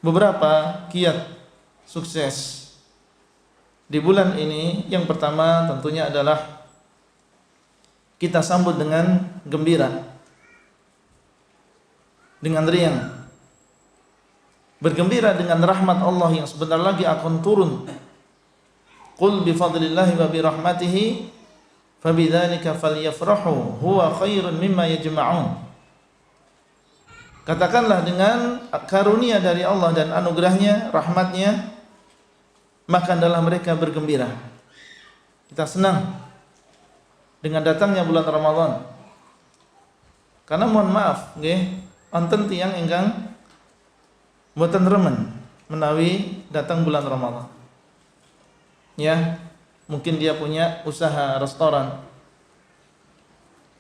beberapa kiat sukses di bulan ini. Yang pertama tentunya adalah kita sambut dengan gembira, dengan riang, bergembira dengan rahmat Allah yang sebentar lagi akan turun. Qul bi fadlillahi wa bi rahmatihi fabidzalika falyafrahu huwa khairun mimma yajma'un. Katakanlah dengan karunia dari Allah dan anugerahnya, rahmatnya, maka adalah mereka bergembira. Kita senang dengan datangnya bulan Ramadan. Karena mohon maaf nggih, wonten tiyang ingkang mboten remen menawi datang bulan Ramadan. Ya, mungkin dia punya usaha restoran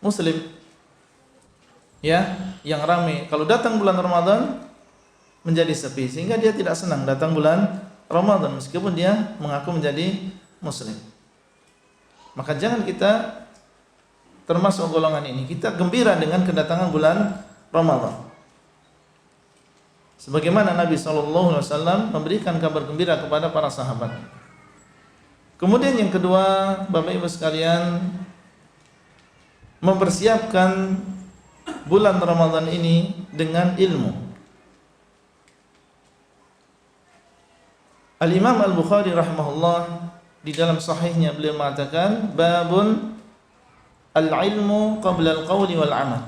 muslim, ya, yang ramai. Kalau datang bulan Ramadan menjadi sepi, sehingga dia tidak senang datang bulan Ramadan meskipun dia mengaku menjadi muslim. Maka jangan kita termasuk golongan ini. Kita gembira dengan kedatangan bulan Ramadan. Sebagaimana Nabi SAW memberikan kabar gembira kepada para sahabat. Kemudian yang kedua, Bapak Ibu sekalian, mempersiapkan bulan Ramadan ini dengan ilmu. Al-Imam Al-Bukhari rahimahullah di dalam sahihnya beliau mengatakan, babun al-ilmu qabla al-qawli wal-amal.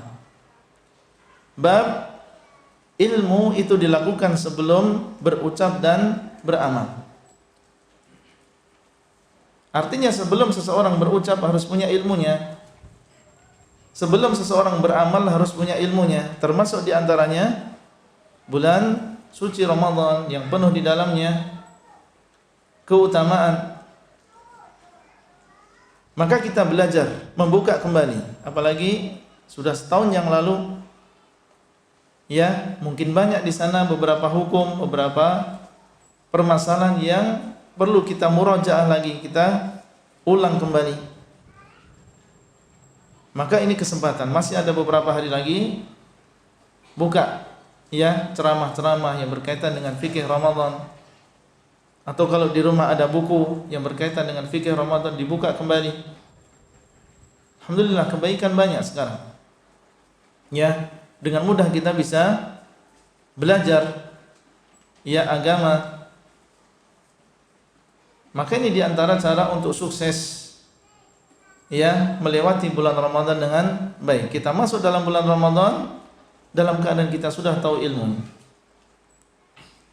Bab ilmu itu dilakukan sebelum berucap dan beramal. Artinya sebelum seseorang berucap harus punya ilmunya. Sebelum seseorang beramal harus punya ilmunya. Termasuk diantaranya bulan suci Ramadan yang penuh di dalamnya keutamaan. Maka kita belajar membuka kembali. Apalagi sudah setahun yang lalu, ya, mungkin banyak di sana beberapa hukum, beberapa permasalahan yang perlu kita murajaah lagi, kita ulang kembali. Maka ini kesempatan, masih ada beberapa hari lagi, buka, ya, ceramah-ceramah yang berkaitan dengan fikih Ramadan. Atau kalau di rumah ada buku yang berkaitan dengan fikih Ramadan, dibuka kembali. Alhamdulillah, kebaikan banyak sekarang. Ya, dengan mudah kita bisa belajar, ya, agama. Maka ini diantara cara untuk sukses, ya, melewati bulan Ramadan dengan baik. Kita masuk dalam bulan Ramadan dalam keadaan kita sudah tahu ilmu.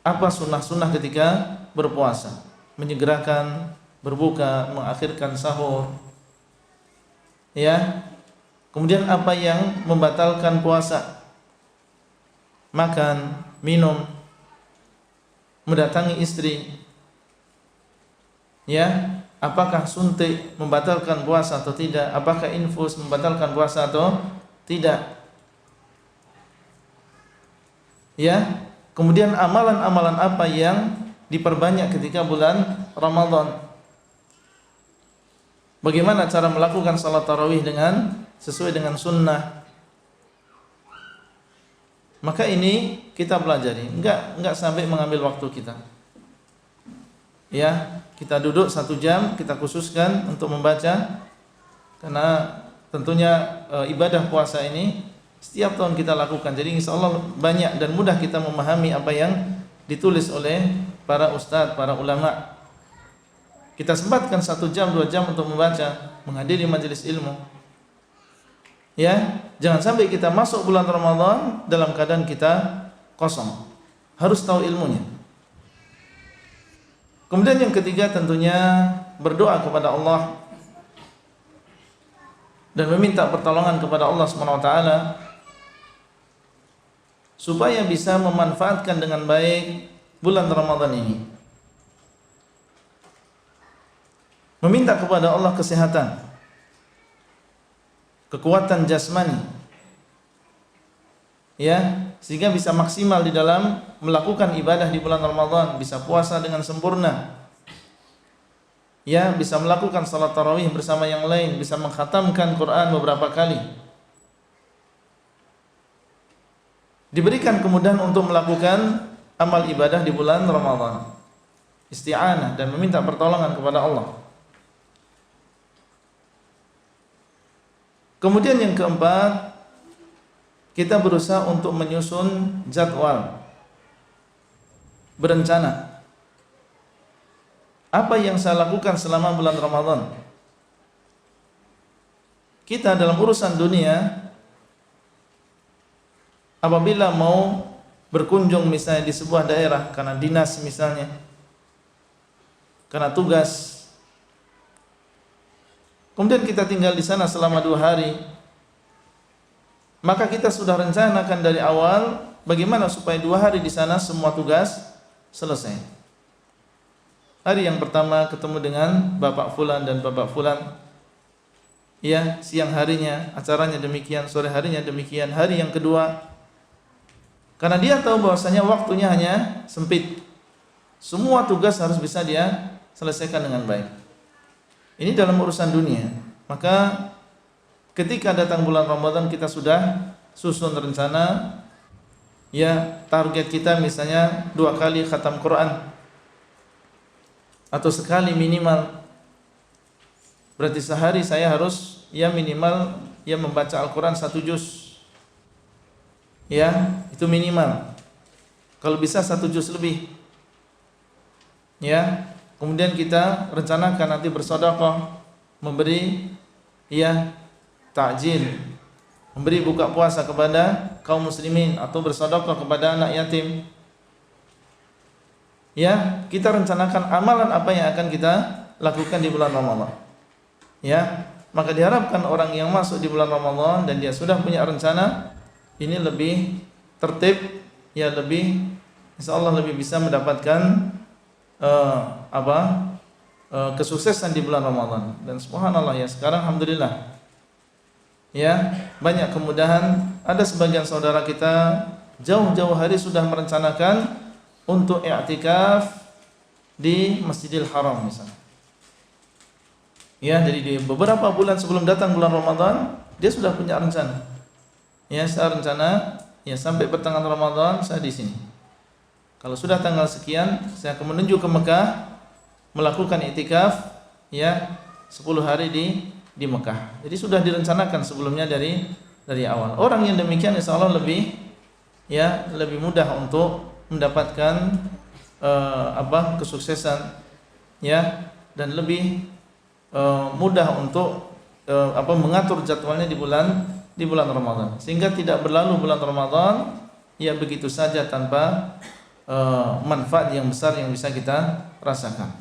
Apa sunnah-sunnah ketika berpuasa? Menyegerakan berbuka, mengakhirkan sahur. Ya. Kemudian apa yang membatalkan puasa? Makan, minum, mendatangi istri. Ya, apakah suntik membatalkan puasa atau tidak? Apakah infus membatalkan puasa atau tidak? Ya, kemudian amalan-amalan apa yang diperbanyak ketika bulan Ramadan? Bagaimana cara melakukan salat tarawih dengan sesuai dengan sunnah? Maka ini kita pelajari, enggak sampai mengambil waktu kita. Ya, kita duduk 1 jam, kita khususkan untuk membaca, karena tentunya ibadah puasa ini setiap tahun kita lakukan. Jadi insya Allah banyak dan mudah kita memahami apa yang ditulis oleh para ustadz, para ulama. Kita sempatkan 1 jam, 2 jam untuk membaca, menghadiri majelis ilmu. Ya, jangan sampai kita masuk bulan Ramadan dalam keadaan kita kosong. Harus tahu ilmunya. Kemudian yang ketiga tentunya berdoa kepada Allah dan meminta pertolongan kepada Allah SWT supaya bisa memanfaatkan dengan baik bulan Ramadan ini. Meminta kepada Allah kesehatan, kekuatan jasmani, ya, sehingga bisa maksimal di dalam melakukan ibadah di bulan Ramadan, bisa puasa dengan sempurna, ya, bisa melakukan salat tarawih bersama yang lain, bisa mengkhatamkan Quran beberapa kali. Diberikan kemudahan untuk melakukan amal ibadah di bulan Ramadan. Isti'anah dan meminta pertolongan kepada Allah. Kemudian yang keempat, kita berusaha untuk menyusun jadwal, berencana. Apa yang saya lakukan selama bulan Ramadan? Kita dalam urusan dunia, apabila mau berkunjung misalnya di sebuah daerah karena dinas misalnya, karena tugas, kemudian kita tinggal di sana selama 2 hari, maka kita sudah rencanakan dari awal bagaimana supaya 2 hari di sana semua tugas selesai. Hari yang pertama ketemu dengan Bapak Fulan dan Bapak Fulan, ya, siang harinya acaranya demikian, sore harinya demikian. Hari yang kedua, karena dia tahu bahwasanya waktunya hanya sempit, semua tugas harus bisa dia selesaikan dengan baik. Ini dalam urusan dunia. Maka ketika datang bulan Ramadan, kita sudah susun rencana, ya, target kita misalnya 2 kali khatam Quran atau sekali minimal. Berarti sehari saya harus ya minimal ya membaca Al-Quran 1 juz, ya, itu minimal. Kalau bisa 1 juz lebih, ya. Kemudian kita rencanakan nanti bersedekah, memberi ya takjil, memberi buka puasa kepada kaum muslimin atau bersedekah kepada anak yatim. Ya, kita rencanakan amalan apa yang akan kita lakukan di bulan Ramadan. Ya, maka diharapkan orang yang masuk di bulan Ramadan dan dia sudah punya rencana, ini lebih tertib, ya, lebih insyaallah lebih bisa mendapatkan kesuksesan di bulan Ramadan. Dan subhanallah, ya, sekarang alhamdulillah, ya, banyak kemudahan. Ada sebagian saudara kita jauh-jauh hari sudah merencanakan untuk i'tikaf di Masjidil Haram misalnya. Ya, jadi di beberapa bulan sebelum datang bulan Ramadan, dia sudah punya rencana. Ya, saya rencana ya sampai pertengahan Ramadan saya di sini. Kalau sudah tanggal sekian, saya akan menuju ke Mekah melakukan i'tikaf, ya, 10 hari di Mekah. Jadi sudah direncanakan sebelumnya dari awal. Orang yang demikian insyaallah lebih mudah untuk mendapatkan kesuksesan, ya, dan lebih mudah untuk mengatur jadwalnya di bulan Ramadan, sehingga tidak berlalu bulan Ramadan ya begitu saja tanpa manfaat yang besar yang bisa kita rasakan.